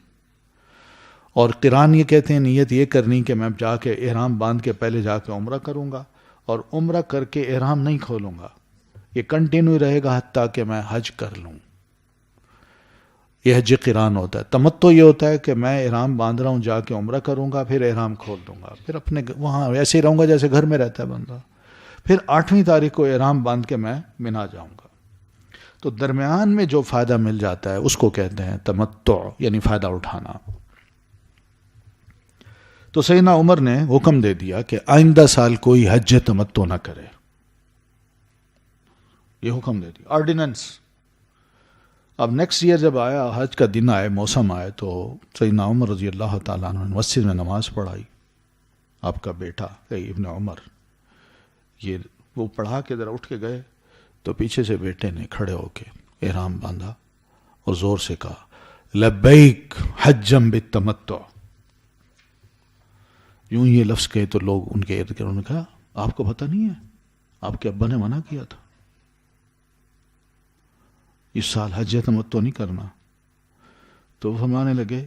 اور قران یہ کہتے ہیں نیت یہ کرنی کہ میں جا کے احرام باندھ کے پہلے جا کے عمرہ کروں گا اور عمرہ کر کے احرام نہیں کھولوں گا، یہ کنٹینیو رہے گا حتیٰ کہ میں حج کر لوں، یہ حج قران ہوتا ہے۔ تمتع یہ ہوتا ہے کہ میں احرام باندھ رہا ہوں، جا کے عمرہ کروں گا، پھر احرام کھول دوں گا، پھر اپنے وہاں ایسے ہی رہوں گا جیسے گھر میں رہتا ہے بندہ، پھر 8ویں تاریخ کو احرام باندھ کے میں منا جاؤں گا۔ تو درمیان میں جو فائدہ مل جاتا ہے اس کو کہتے ہیں تمتع، یعنی فائدہ اٹھانا۔ تو سیدنا عمر نے حکم دے دیا کہ آئندہ سال کوئی حج تمتع نہ کرے، یہ حکم دے دیا، آرڈیننس۔ اب نیکسٹ ایئر جب آیا، حج کا دن آئے، موسم آئے، تو سیدنا عمر رضی اللہ تعالیٰ عنہ نے مسجد میں نماز پڑھائی۔ آپ کا بیٹا ابن عمر یہ وہ پڑھا کے ذرا اٹھ کے گئے تو پیچھے سے بیٹے نے کھڑے ہو کے احرام باندھا اور زور سے کہا لبیک حجم بالتمتع۔ یوں یہ لفظ کہے تو لوگ ان کے ارد گرد، انہوں نے کہا آپ کو پتہ نہیں ہے آپ کے ابا نے منع کیا تھا اس سال حج تمتع نہیں کرنا؟ تو وہ فرمانے لگے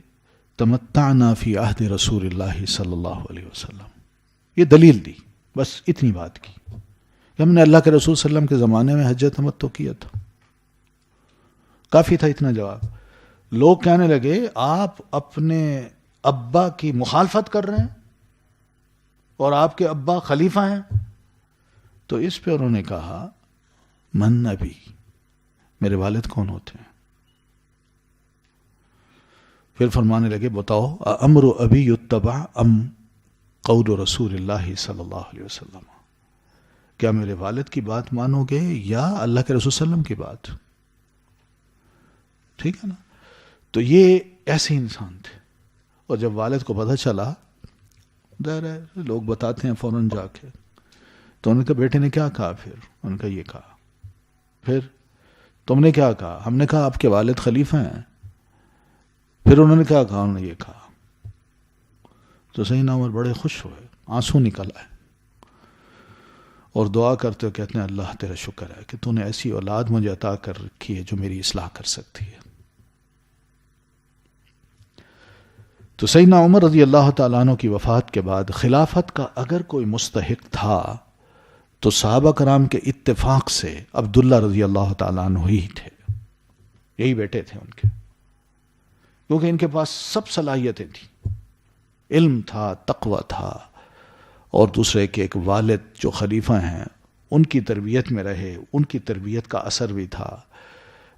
تمتعنا فی عہد رسول اللہ صلی اللہ علیہ وسلم۔ یہ دلیل دی، بس اتنی بات کی کہ ہم نے اللہ کے رسول صلی اللہ علیہ وسلم کے زمانے میں حج تمتع کیا تھا، کافی تھا اتنا جواب۔ لوگ کہنے لگے آپ اپنے ابا کی مخالفت کر رہے ہیں اور آپ کے ابا خلیفہ ہیں۔ تو اس پہ انہوں نے کہا من نبی، میرے والد کون ہوتے ہیں؟ پھر فرمانے لگے بتاؤ امر ابی یتبع ام قول رسول اللہ صلی اللہ علیہ وسلم، کیا میرے والد کی بات مانو گے یا اللہ کے رسول صلی اللہ علیہ وسلم کی بات؟ ٹھیک ہے نا۔ تو یہ ایسے انسان تھے، اور جب والد کو پتہ چلا، ظاہر ہے لوگ بتاتے ہیں فوراً جا کے، تو انہوں نے کہا بیٹے نے کیا کہا؟ پھر انہوں نے کہا یہ کہا۔ پھر تم نے کیا کہا؟ ہم نے کہا آپ کے والد خلیفہ ہیں۔ پھر انہوں نے کیا کہا؟ انہوں نے یہ کہا۔ تو سیدنا عمر بڑے خوش ہوئے، آنسو نکل آئے اور دعا کرتے ہوئے کہتے ہیں اللہ تیرا شکر ہے کہ تو نے ایسی اولاد مجھے عطا کر رکھی ہے جو میری اصلاح کر سکتی ہے۔ تو سیدنا عمر رضی اللہ تعالیٰ عنہ کی وفات کے بعد خلافت کا اگر کوئی مستحق تھا تو صحابہ کرام کے اتفاق سے عبداللہ رضی اللہ تعالیٰ عنہ ہی تھے، یہی بیٹے تھے ان کے، کیونکہ ان کے پاس سب صلاحیتیں تھیں، علم تھا، تقوی تھا، اور دوسرے کہ ایک والد جو خلیفہ ہیں ان کی تربیت میں رہے، ان کی تربیت کا اثر بھی تھا۔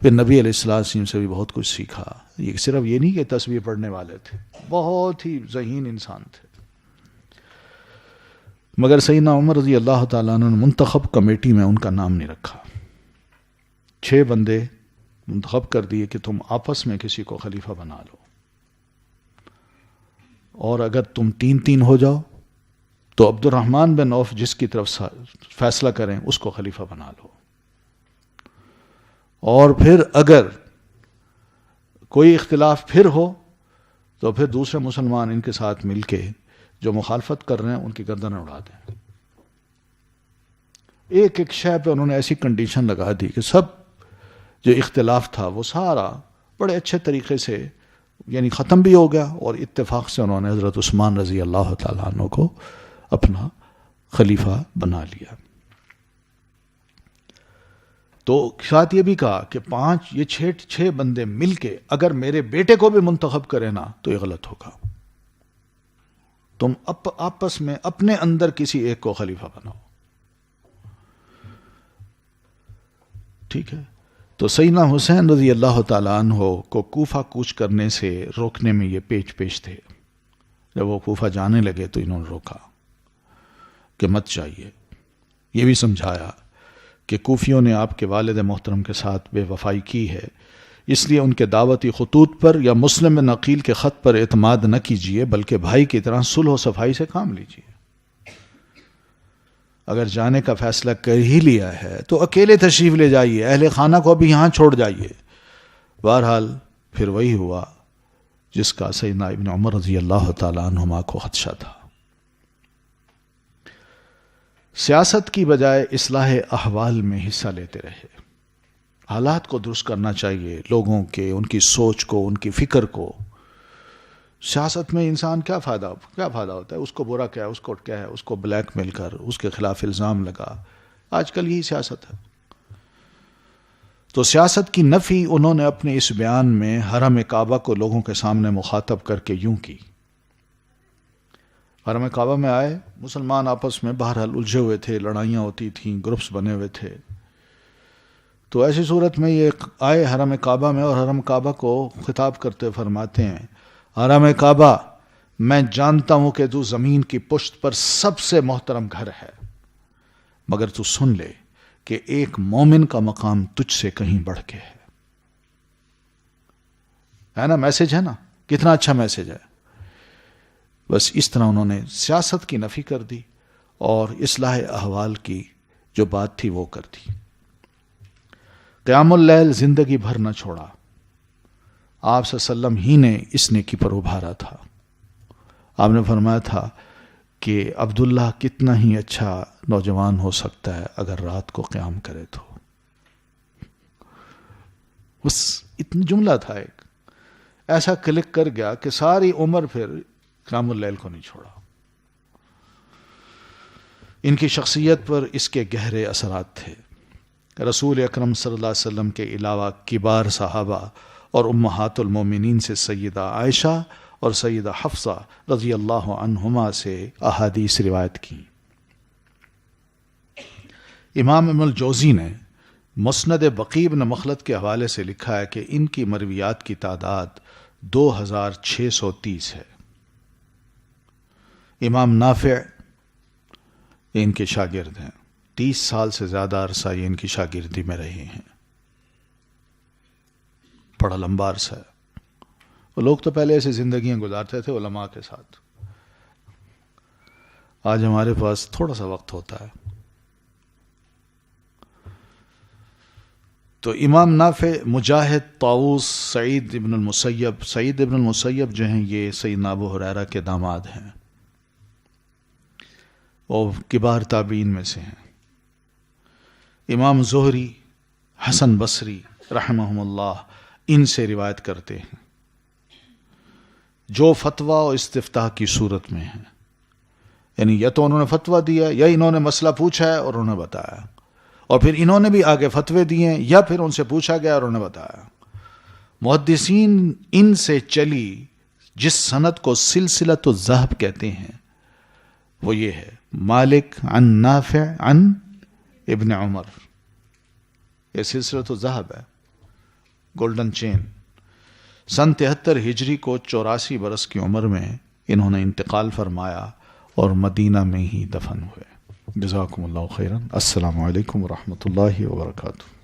پھر نبی علیہ السلام سے بھی بہت کچھ سیکھا۔ یہ صرف یہ نہیں کہ تسبیح پڑھنے والے تھے، بہت ہی ذہین انسان تھے۔ مگر سیدنا عمر رضی اللہ تعالیٰ عنہ نے منتخب کمیٹی میں ان کا نام نہیں رکھا، 6 بندے منتخب کر دیے کہ تم آپس میں کسی کو خلیفہ بنا لو، اور اگر تم 3 ہو جاؤ تو عبد الرحمن بن عوف جس کی طرف فیصلہ کریں اس کو خلیفہ بنا لو، اور پھر اگر کوئی اختلاف پھر ہو تو پھر دوسرے مسلمان ان کے ساتھ مل کے جو مخالفت کر رہے ہیں ان کی گردنیں اڑا دیں. ایک ایک شے پہ انہوں نے ایسی کنڈیشن لگا دی کہ سب جو اختلاف تھا وہ سارا بڑے اچھے طریقے سے یعنی ختم بھی ہو گیا، اور اتفاق سے انہوں نے حضرت عثمان رضی اللہ تعالیٰ عنہ کو اپنا خلیفہ بنا لیا. تو ساتھ یہ بھی کہا کہ یہ چھ بندے مل کے اگر میرے بیٹے کو بھی منتخب کرے نا تو یہ غلط ہوگا. تم آپس میں اپنے اندر کسی ایک کو خلیفہ بناؤ. ٹھیک ہے. تو سیدنا حسین رضی اللہ تعالیٰ عنہ کو کوفہ کوچ کرنے سے روکنے میں یہ پیش تھے. جب وہ کوفہ جانے لگے تو انہوں نے روکا کہ مت جائیے. یہ بھی سمجھایا کہ کوفیوں نے آپ کے والد محترم کے ساتھ بے وفائی کی ہے، اس لیے ان کے دعوتی خطوط پر یا مسلم بن عقیل کے خط پر اعتماد نہ کیجیے، بلکہ بھائی کی طرح صلح و صفائی سے کام لیجیے. اگر جانے کا فیصلہ کر ہی لیا ہے تو اکیلے تشریف لے جائیے، اہل خانہ کو بھی یہاں چھوڑ جائیے. بہرحال پھر وہی ہوا جس کا سیدنا ابن عمر رضی اللہ تعالیٰ عنہما کو خدشہ تھا. سیاست کی بجائے اصلاح احوال میں حصہ لیتے رہے. حالات کو درست کرنا چاہیے، لوگوں کے، ان کی سوچ کو، ان کی فکر کو. سیاست میں انسان کیا فائدہ ہوتا ہے؟ اس کو برا کیا ہے، اس کو کیا ہے، اس کو بلیک میل کر، اس کے خلاف الزام لگا. آج کل یہی سیاست ہے. تو سیاست کی نفی انہوں نے اپنے اس بیان میں حرم کعبہ کو لوگوں کے سامنے مخاطب کر کے یوں کی. حرم کعبہ میں آئے، مسلمان آپس میں بہرحال الجھے ہوئے تھے، لڑائیاں ہوتی تھیں، گروپس بنے ہوئے تھے. تو ایسی صورت میں یہ آئے حرم کعبہ میں، اور حرم کعبہ کو خطاب کرتے فرماتے ہیں، حرم کعبہ، میں جانتا ہوں کہ تو زمین کی پشت پر سب سے محترم گھر ہے، مگر تو سن لے کہ ایک مومن کا مقام تجھ سے کہیں بڑھ کے ہے نا. میسج ہے نا، کتنا اچھا میسج ہے. بس اس طرح انہوں نے سیاست کی نفی کر دی اور اصلاح احوال کی جو بات تھی وہ کر دی. قیام اللیل زندگی بھر نہ چھوڑا. آپ صلی اللہ علیہ وسلم ہی نے اس نیکی پر ابھارا تھا. آپ نے فرمایا تھا کہ عبداللہ کتنا ہی اچھا نوجوان ہو سکتا ہے اگر رات کو قیام کرے تو. بس اتنا جملہ تھا، ایک ایسا کلک کر گیا کہ ساری عمر پھر قیام اللیل کو نہیں چھوڑا. ان کی شخصیت پر اس کے گہرے اثرات تھے. رسول اکرم صلی اللہ علیہ وسلم کے علاوہ کبار صحابہ اور امہات المومنین سے سیدہ عائشہ اور سیدہ حفصہ رضی اللہ عنہما سے احادیث روایت کی. امام ابن الجوزی نے مسند بقی بن مخلد کے حوالے سے لکھا ہے کہ ان کی مرویات کی تعداد 2630 ہے. امام نافع ان کے شاگرد ہیں، 30 سال سے زیادہ عرصہ یہ ان کی شاگردی میں رہے ہیں. بڑا لمبا عرصہ ہے. وہ لوگ تو پہلے ایسی زندگیاں گزارتے تھے علماء کے ساتھ. آج ہمارے پاس تھوڑا سا وقت ہوتا ہے. تو امام نافع، مجاہد، طاؤوس، سعید ابن المسیب جو ہیں یہ سیدنا ابو ہریرہ کے داماد ہیں اور کبار تابعین میں سے ہیں. امام زہری، حسن بصری رحمہم اللہ ان سے روایت کرتے ہیں جو فتویٰ و استفتاح کی صورت میں ہیں. یعنی یا تو انہوں نے فتویٰ دیا یا انہوں نے مسئلہ پوچھا ہے اور انہوں نے بتایا، اور پھر انہوں نے بھی آگے فتوے دیے یا پھر ان سے پوچھا گیا اور انہوں نے بتایا. محدثین ان سے چلی جس سند کو سلسلۃ الذہب کہتے ہیں وہ یہ ہے، مالک عن نافع عن ابن عمر. یہ سلسلۃ الذہب ہے، گولڈن چین. سن 73 ہجری کو 84 برس کی عمر میں انہوں نے انتقال فرمایا اور مدینہ میں ہی دفن ہوئے. جزاکم اللہ خیرا. السلام علیکم ورحمۃ اللہ وبرکاتہ.